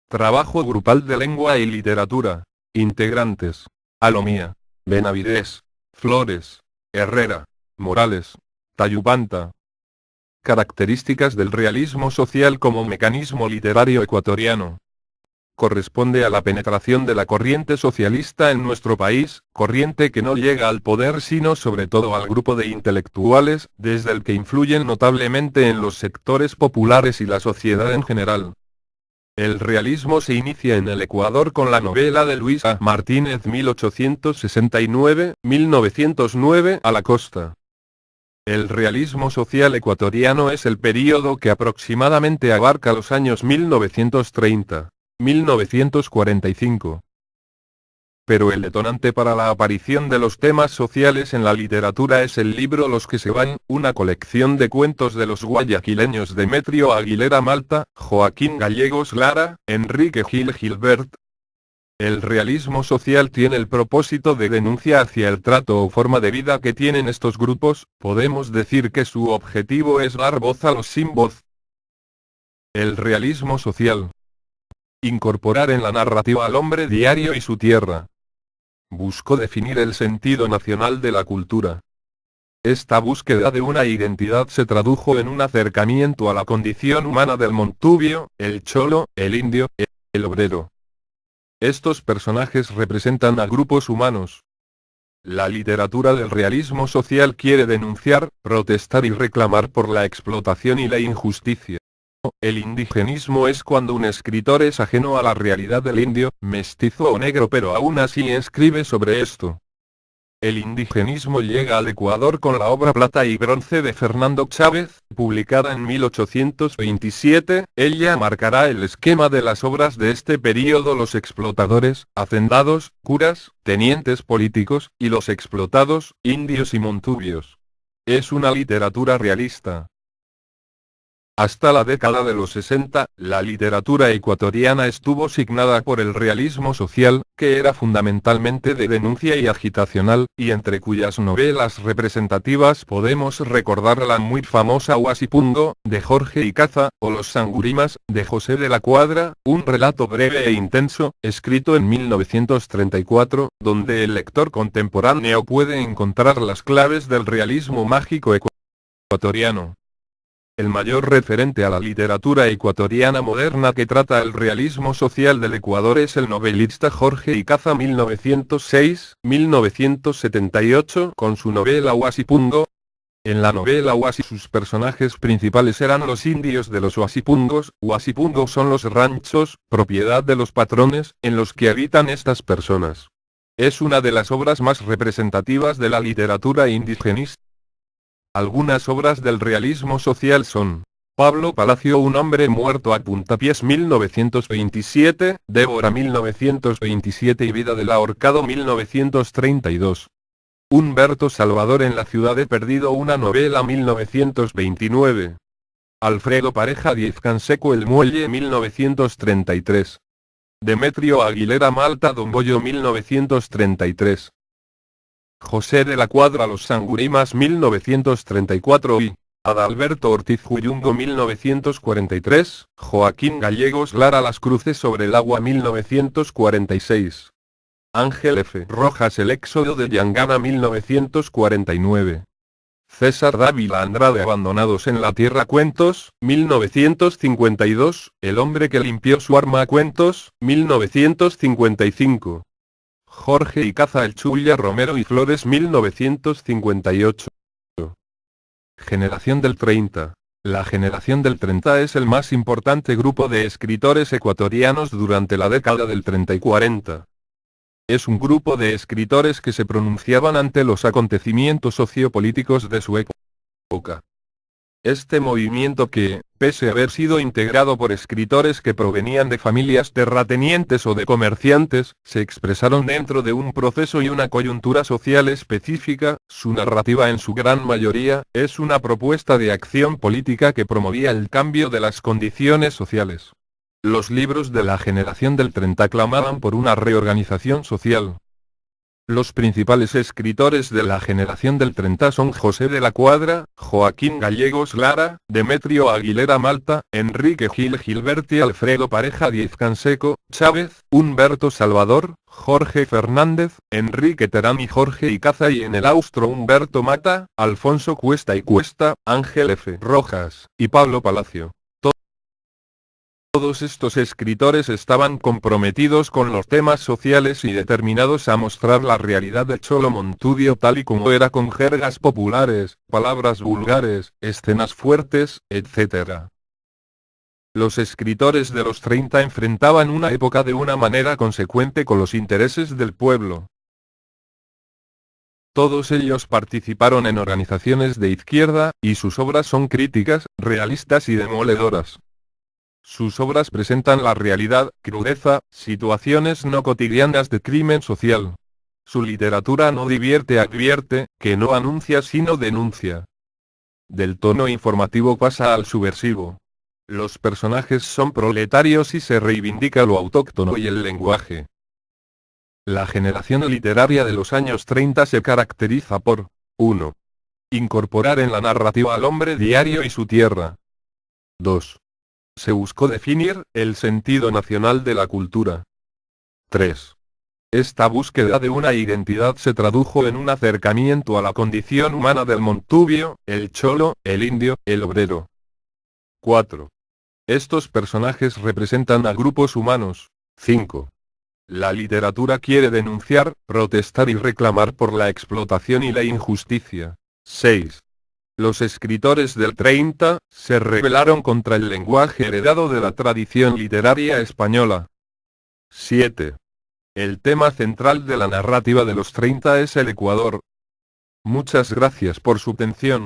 Trabajo grupal de lengua y literatura. Integrantes: Alomía, Benavides, Flores, Herrera, Morales, Tayubanta. Características del realismo social como mecanismo literario ecuatoriano. Corresponde a la penetración de la corriente socialista en nuestro país, corriente que no llega al poder sino sobre todo al grupo de intelectuales, desde el que influyen notablemente en los sectores populares y la sociedad en general. El realismo se inicia en el Ecuador con la novela de Luis A. Martínez 1869-1909 A la costa. El realismo social ecuatoriano es el período que aproximadamente abarca los años 1930-1945. Pero el detonante para la aparición de los temas sociales en la literatura es el libro Los que se van, una colección de cuentos de los guayaquileños Demetrio Aguilera Malta, Joaquín Gallegos Lara, Enrique Gil Gilbert. El realismo social tiene el propósito de denuncia hacia el trato o forma de vida que tienen estos grupos. Podemos decir que su objetivo es dar voz a los sin voz. El realismo social. Incorporar en la narrativa al hombre diario y su tierra. Buscó definir el sentido nacional de la cultura. Esta búsqueda de una identidad se tradujo en un acercamiento a la condición humana del montubio, el cholo, el indio, el obrero. Estos personajes representan a grupos humanos. La literatura del realismo social quiere denunciar, protestar y reclamar por la explotación y la injusticia. El indigenismo es cuando un escritor es ajeno a la realidad del indio, mestizo o negro pero aún así escribe sobre esto. El indigenismo llega al Ecuador con la obra Plata y Bronce de Fernando Chávez, publicada en 1827, ella marcará el esquema de las obras de este período: los explotadores, hacendados, curas, tenientes políticos, y los explotados, indios y montubios. Es una literatura realista. Hasta la década de los 60, la literatura ecuatoriana estuvo signada por el realismo social, que era fundamentalmente de denuncia y agitacional, y entre cuyas novelas representativas podemos recordar la muy famosa Huasipungo, de Jorge Icaza, o Los Sangurimas, de José de la Cuadra, un relato breve e intenso, escrito en 1934, donde el lector contemporáneo puede encontrar las claves del realismo mágico ecuatoriano. El mayor referente a la literatura ecuatoriana moderna que trata el realismo social del Ecuador es el novelista Jorge Icaza 1906-1978 con su novela Huasipungo. En la novela Huasi sus personajes principales eran los indios de los Huasipungos. Huasipungos son los ranchos, propiedad de los patrones, en los que habitan estas personas. Es una de las obras más representativas de la literatura indigenista. Algunas obras del realismo social son: Pablo Palacio, un hombre muerto a puntapiés 1927, Débora 1927 y Vida del ahorcado 1932. Humberto Salvador en la ciudad de Perdido, una novela 1929. Alfredo Pareja Diez Canseco El Muelle 1933. Demetrio Aguilera Malta Don Bollo 1933. José de la Cuadra Los Sangurimas 1934 y Adalberto Ortiz Juyungo 1943, Joaquín Gallegos Lara Las Cruces sobre el agua 1946. Ángel F. Rojas El éxodo de Yangana 1949. César Dávila Andrade Abandonados en la Tierra Cuentos, 1952, El hombre que limpió su arma Cuentos, 1955. Jorge Icaza El Chulla Romero y Flores 1958. Generación del 30. La generación del 30 es el más importante grupo de escritores ecuatorianos durante la década del 30 y 40. Es un grupo de escritores que se pronunciaban ante los acontecimientos sociopolíticos de su época. Este movimiento que, pese a haber sido integrado por escritores que provenían de familias terratenientes o de comerciantes, se expresaron dentro de un proceso y una coyuntura social específica. Su narrativa en su gran mayoría, es una propuesta de acción política que promovía el cambio de las condiciones sociales. Los libros de la generación del 30 clamaban por una reorganización social. Los principales escritores de la generación del 30 son José de la Cuadra, Joaquín Gallegos Lara, Demetrio Aguilera Malta, Enrique Gil Gilberti, Alfredo Pareja Díez Canseco, Chávez, Humberto Salvador, Jorge Fernández, Enrique Terán y Jorge Icaza, y en el austro Humberto Mata, Alfonso Cuesta y Cuesta, Ángel F. Rojas, y Pablo Palacio. Todos estos escritores estaban comprometidos con los temas sociales y determinados a mostrar la realidad del Cholo Montudio tal y como era, con jergas populares, palabras vulgares, escenas fuertes, etc. Los escritores de los 30 enfrentaban una época de una manera consecuente con los intereses del pueblo. Todos ellos participaron en organizaciones de izquierda, y sus obras son críticas, realistas y demoledoras. Sus obras presentan la realidad, crudeza, situaciones no cotidianas de crimen social. Su literatura no divierte, advierte, que no anuncia sino denuncia. Del tono informativo pasa al subversivo. Los personajes son proletarios y se reivindica lo autóctono y el lenguaje. La generación literaria de los años 30 se caracteriza por 1. Incorporar en la narrativa al hombre diario y su tierra. 2. Se buscó definir el sentido nacional de la cultura. 3. Esta búsqueda de una identidad se tradujo en un acercamiento a la condición humana del montubio, el cholo, el indio, el obrero. 4. Estos personajes representan a grupos humanos. 5. La literatura quiere denunciar, protestar y reclamar por la explotación y la injusticia. 6. Los escritores del 30 se rebelaron contra el lenguaje heredado de la tradición literaria española. 7. El tema central de la narrativa de los 30 es el Ecuador. Muchas gracias por su atención.